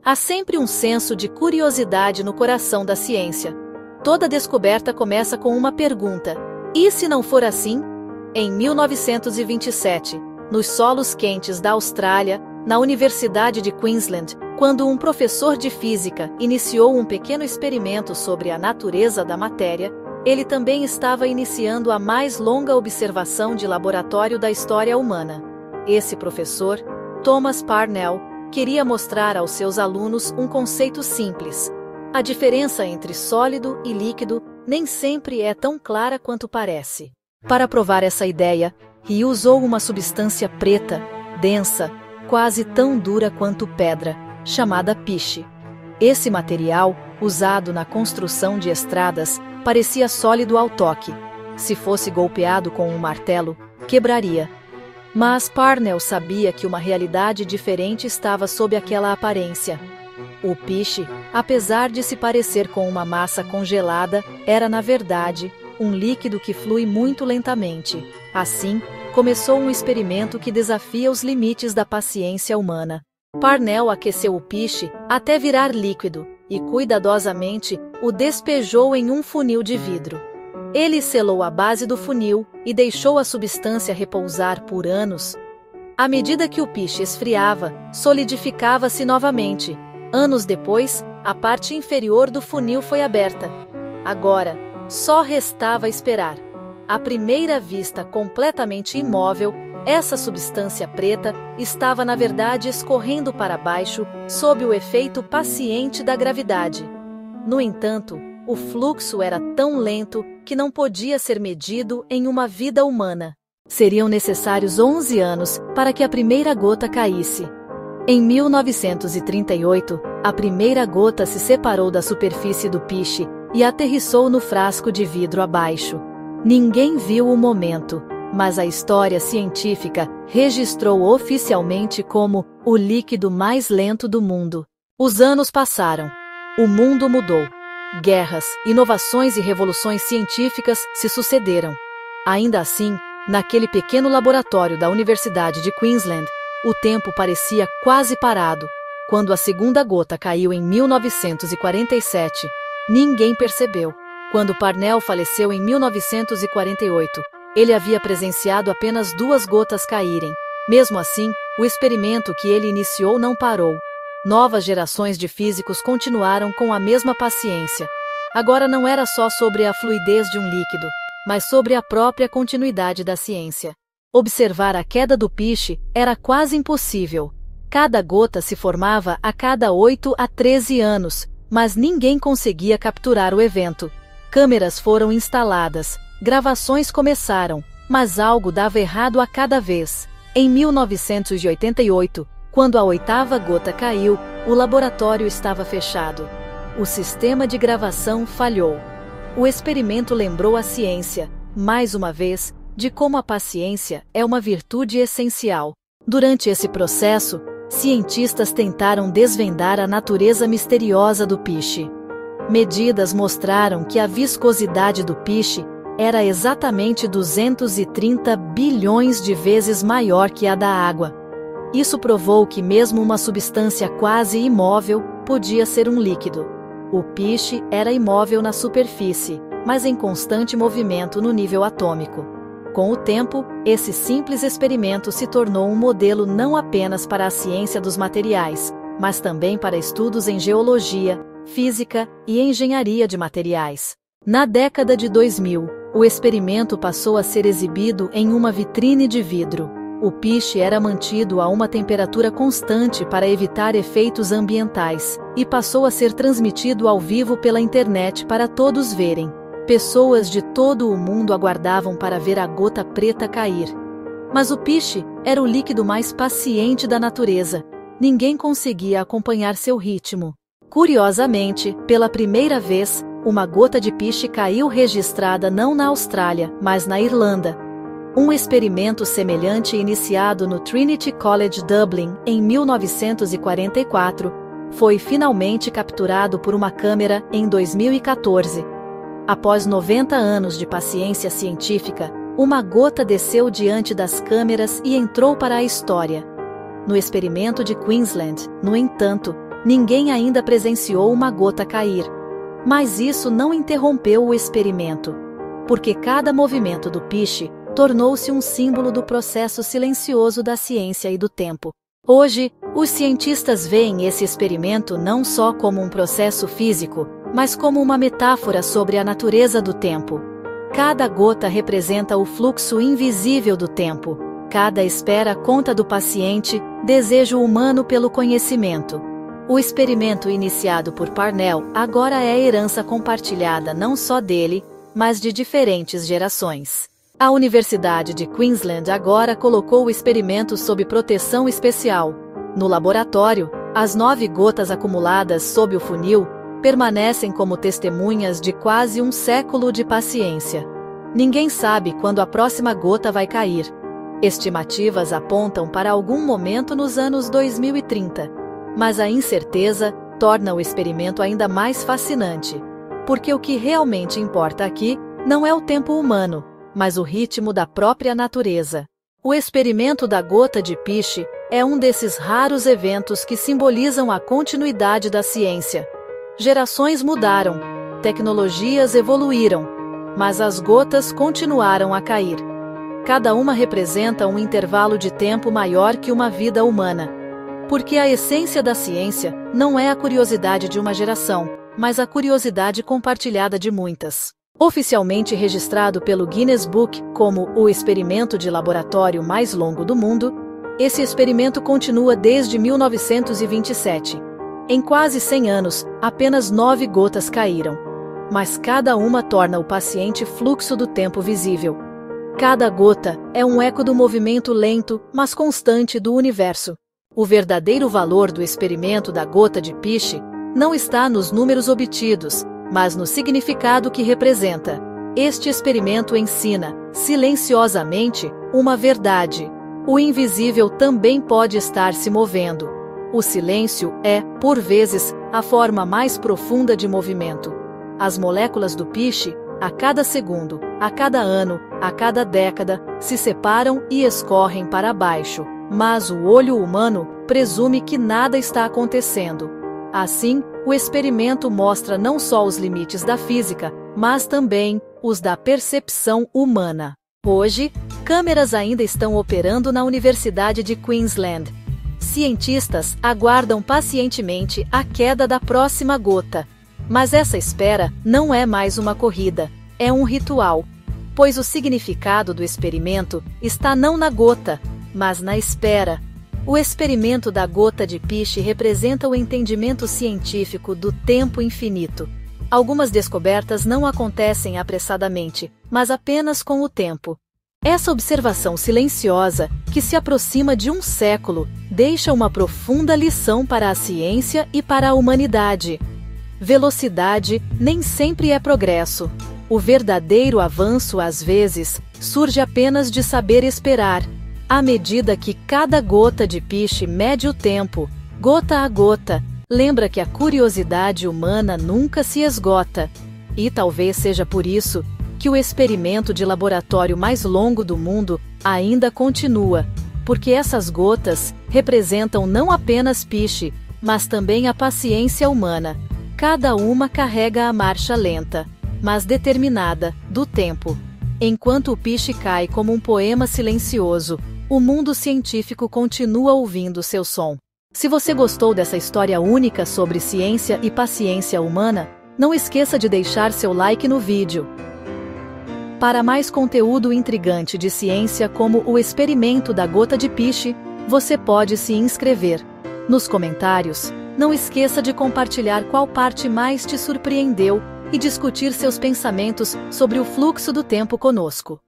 Há sempre um senso de curiosidade no coração da ciência. Toda descoberta começa com uma pergunta: e se não for assim? Em 1927, nos solos quentes da Austrália, na Universidade de Queensland, quando um professor de física iniciou um pequeno experimento sobre a natureza da matéria, ele também estava iniciando a mais longa observação de laboratório da história humana. Esse professor, Thomas Parnell, queria mostrar aos seus alunos um conceito simples. A diferença entre sólido e líquido nem sempre é tão clara quanto parece. Para provar essa ideia, ele usou uma substância preta, densa, quase tão dura quanto pedra, chamada piche. Esse material, usado na construção de estradas, parecia sólido ao toque. Se fosse golpeado com um martelo, quebraria. Mas Parnell sabia que uma realidade diferente estava sob aquela aparência. O piche, apesar de se parecer com uma massa congelada, era na verdade um líquido que flui muito lentamente. Assim, começou um experimento que desafia os limites da paciência humana. Parnell aqueceu o piche até virar líquido e cuidadosamente o despejou em um funil de vidro. Ele selou a base do funil e deixou a substância repousar por anos. À medida que o piche esfriava, solidificava-se novamente. Anos depois, a parte inferior do funil foi aberta. Agora, só restava esperar. À primeira vista completamente imóvel, essa substância preta estava na verdade escorrendo para baixo sob o efeito paciente da gravidade. No entanto, o fluxo era tão lento que não podia ser medido em uma vida humana. Seriam necessários 11 anos para que a primeira gota caísse. Em 1938, a primeira gota se separou da superfície do piche e aterrissou no frasco de vidro abaixo. Ninguém viu o momento, mas a história científica registrou oficialmente como o líquido mais lento do mundo. Os anos passaram. O mundo mudou. Guerras, inovações e revoluções científicas se sucederam. Ainda assim, naquele pequeno laboratório da Universidade de Queensland, o tempo parecia quase parado. Quando a segunda gota caiu em 1947, ninguém percebeu. Quando Parnell faleceu em 1948, ele havia presenciado apenas 2 gotas caírem. Mesmo assim, o experimento que ele iniciou não parou. Novas gerações de físicos continuaram com a mesma paciência. Agora não era só sobre a fluidez de um líquido, mas sobre a própria continuidade da ciência. Observar a queda do piche era quase impossível. Cada gota se formava a cada 8 a 13 anos, mas ninguém conseguia capturar o evento. Câmeras foram instaladas, gravações começaram, mas algo dava errado a cada vez. Em 1988, quando a 8ª gota caiu, o laboratório estava fechado. O sistema de gravação falhou. O experimento lembrou a ciência, mais uma vez, de como a paciência é uma virtude essencial. Durante esse processo, cientistas tentaram desvendar a natureza misteriosa do piche. Medidas mostraram que a viscosidade do piche era exatamente 230 bilhões de vezes maior que a da água. Isso provou que mesmo uma substância quase imóvel podia ser um líquido. O piche era imóvel na superfície, mas em constante movimento no nível atômico. Com o tempo, esse simples experimento se tornou um modelo não apenas para a ciência dos materiais, mas também para estudos em geologia, física e engenharia de materiais. Na década de 2000, o experimento passou a ser exibido em uma vitrine de vidro. O piche era mantido a uma temperatura constante para evitar efeitos ambientais, e passou a ser transmitido ao vivo pela internet para todos verem. Pessoas de todo o mundo aguardavam para ver a gota preta cair. Mas o piche era o líquido mais paciente da natureza. Ninguém conseguia acompanhar seu ritmo. Curiosamente, pela primeira vez, uma gota de piche caiu registrada não na Austrália, mas na Irlanda. Um experimento semelhante iniciado no Trinity College Dublin em 1944 foi finalmente capturado por uma câmera em 2014. Após 90 anos de paciência científica, uma gota desceu diante das câmeras e entrou para a história. No experimento de Queensland, no entanto, ninguém ainda presenciou uma gota cair. Mas isso não interrompeu o experimento, porque cada movimento do piche tornou-se um símbolo do processo silencioso da ciência e do tempo. Hoje, os cientistas veem esse experimento não só como um processo físico, mas como uma metáfora sobre a natureza do tempo. Cada gota representa o fluxo invisível do tempo. Cada espera conta do paciente, desejo humano pelo conhecimento. O experimento iniciado por Parnell agora é herança compartilhada não só dele, mas de diferentes gerações. A Universidade de Queensland agora colocou o experimento sob proteção especial. No laboratório, as 9 gotas acumuladas sob o funil permanecem como testemunhas de quase um século de paciência. Ninguém sabe quando a próxima gota vai cair. Estimativas apontam para algum momento nos anos 2030. Mas a incerteza torna o experimento ainda mais fascinante. Porque o que realmente importa aqui não é o tempo humano, mas o ritmo da própria natureza. O experimento da gota de piche é um desses raros eventos que simbolizam a continuidade da ciência. Gerações mudaram, tecnologias evoluíram, mas as gotas continuaram a cair. Cada uma representa um intervalo de tempo maior que uma vida humana. Porque a essência da ciência não é a curiosidade de uma geração, mas a curiosidade compartilhada de muitas. Oficialmente registrado pelo Guinness Book como o experimento de laboratório mais longo do mundo, esse experimento continua desde 1927. Em quase 100 anos, apenas 9 gotas caíram. Mas cada uma torna o paciente fluxo do tempo visível. Cada gota é um eco do movimento lento, mas constante do universo. O verdadeiro valor do experimento da gota de piche não está nos números obtidos, mas no significado que representa. Este experimento ensina, silenciosamente, uma verdade. O invisível também pode estar se movendo. O silêncio é, por vezes, a forma mais profunda de movimento. As moléculas do piche, a cada segundo, a cada ano, a cada década, se separam e escorrem para baixo. Mas o olho humano presume que nada está acontecendo. Assim, o experimento mostra não só os limites da física, mas também os da percepção humana. Hoje, câmeras ainda estão operando na Universidade de Queensland. Cientistas aguardam pacientemente a queda da próxima gota. Mas essa espera não é mais uma corrida, é um ritual. Pois o significado do experimento está não na gota, mas na espera. O experimento da gota de piche representa o entendimento científico do tempo infinito. Algumas descobertas não acontecem apressadamente, mas apenas com o tempo. Essa observação silenciosa, que se aproxima de um século, deixa uma profunda lição para a ciência e para a humanidade. Velocidade nem sempre é progresso. O verdadeiro avanço, às vezes, surge apenas de saber esperar. À medida que cada gota de piche mede o tempo, gota a gota, lembra que a curiosidade humana nunca se esgota. E talvez seja por isso que o experimento de laboratório mais longo do mundo ainda continua, porque essas gotas representam não apenas piche, mas também a paciência humana. Cada uma carrega a marcha lenta, mas determinada, do tempo. Enquanto o piche cai como um poema silencioso, o mundo científico continua ouvindo seu som. Se você gostou dessa história única sobre ciência e paciência humana, não esqueça de deixar seu like no vídeo. Para mais conteúdo intrigante de ciência como o experimento da gota de piche, você pode se inscrever. Nos comentários, não esqueça de compartilhar qual parte mais te surpreendeu e discutir seus pensamentos sobre o fluxo do tempo conosco.